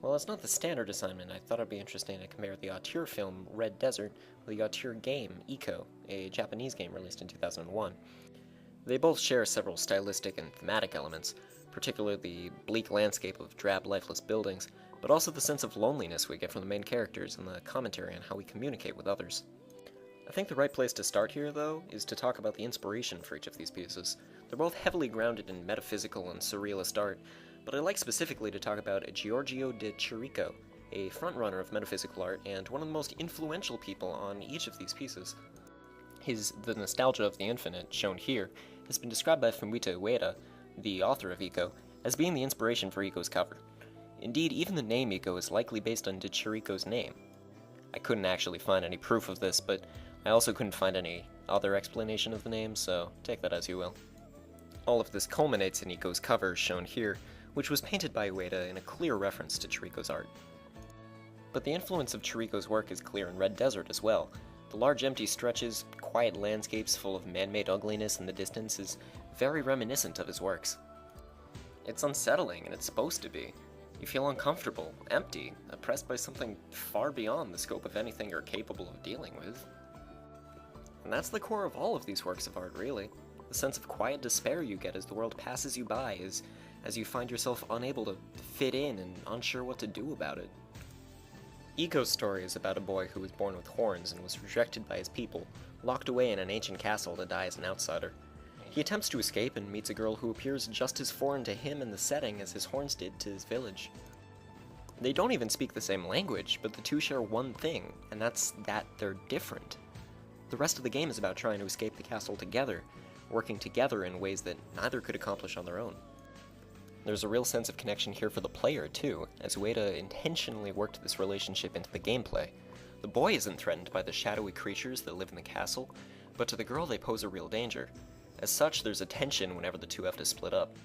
Well, it's not the standard assignment. I thought it'd be interesting to compare the auteur film Red Desert with the auteur game Ico, a Japanese game released in 2001. They both share several stylistic and thematic elements, particularly the bleak landscape of drab, lifeless buildings, but also the sense of loneliness we get from the main characters and the commentary on how we communicate with others. I think the right place to start here, though, is to talk about the inspiration for each of these pieces. They're both heavily grounded in metaphysical and surrealist art, but I'd like specifically to talk about Giorgio de Chirico, a frontrunner of metaphysical art and one of the most influential people on each of these pieces. The nostalgia of the infinite, shown here, has been described by Fumito Ueda, the author of Ico, as being the inspiration for Ico's cover. Indeed, even the name Ico is likely based on de Chirico's name. I couldn't actually find any proof of this, but I also couldn't find any other explanation of the name, so take that as you will. All of this culminates in Ico's cover, shown here, which was painted by Ueda in a clear reference to Chirico's art. But the influence of Chirico's work is clear in Red Desert as well. The large empty stretches, quiet landscapes full of man-made ugliness in the distance is very reminiscent of his works. It's unsettling, and it's supposed to be. You feel uncomfortable, empty, oppressed by something far beyond the scope of anything you're capable of dealing with. And that's the core of all of these works of art, really. The sense of quiet despair you get as the world passes you by, as you find yourself unable to fit in and unsure what to do about it. Ico's story is about a boy who was born with horns and was rejected by his people, locked away in an ancient castle to die as an outsider. He attempts to escape and meets a girl who appears just as foreign to him in the setting as his horns did to his village. They don't even speak the same language, but the two share one thing, and that's that they're different. The rest of the game is about trying to escape the castle together, working together in ways that neither could accomplish on their own. There's a real sense of connection here for the player, too, as Ueda intentionally worked this relationship into the gameplay. The boy isn't threatened by the shadowy creatures that live in the castle, but to the girl they pose a real danger. As such, there's a tension whenever the two have to split up.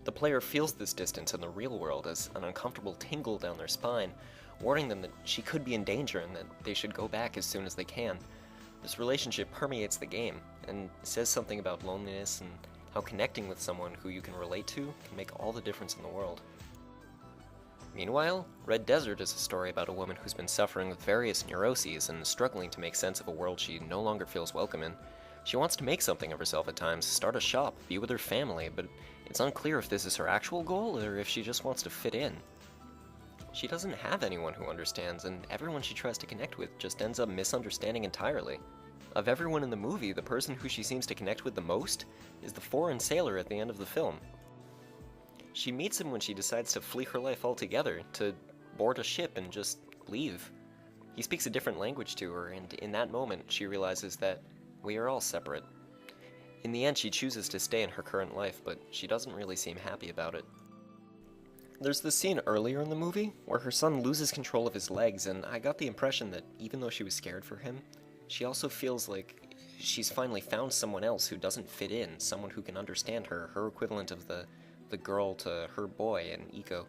The player feels this distance in the real world as an uncomfortable tingle down their spine, warning them that she could be in danger and that they should go back as soon as they can. This relationship permeates the game, and says something about loneliness and how connecting with someone who you can relate to can make all the difference in the world. Meanwhile, Red Desert is a story about a woman who's been suffering with various neuroses and struggling to make sense of a world she no longer feels welcome in. She wants to make something of herself at times, start a shop, be with her family, but it's unclear if this is her actual goal or if she just wants to fit in. She doesn't have anyone who understands, and everyone she tries to connect with just ends up misunderstanding entirely. Of everyone in the movie, the person who she seems to connect with the most is the foreign sailor at the end of the film. She meets him when she decides to flee her life altogether, to board a ship and just leave. He speaks a different language to her, and in that moment she realizes that we are all separate. In the end, she chooses to stay in her current life, but she doesn't really seem happy about it. There's this scene earlier in the movie where her son loses control of his legs, and I got the impression that even though she was scared for him, she also feels like she's finally found someone else who doesn't fit in, someone who can understand her equivalent of the girl to her boy in Ico.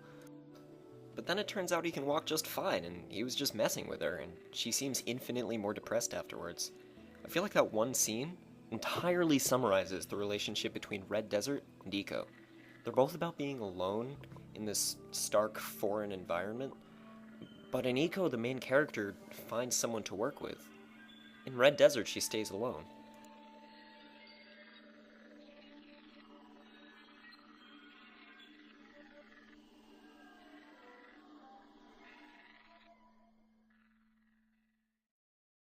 But then it turns out he can walk just fine, and he was just messing with her, and she seems infinitely more depressed afterwards. I feel like that one scene entirely summarizes the relationship between Red Desert and Ico. They're both about being alone in this stark foreign environment, but in Ico the main character finds someone to work with. In Red Desert she stays alone.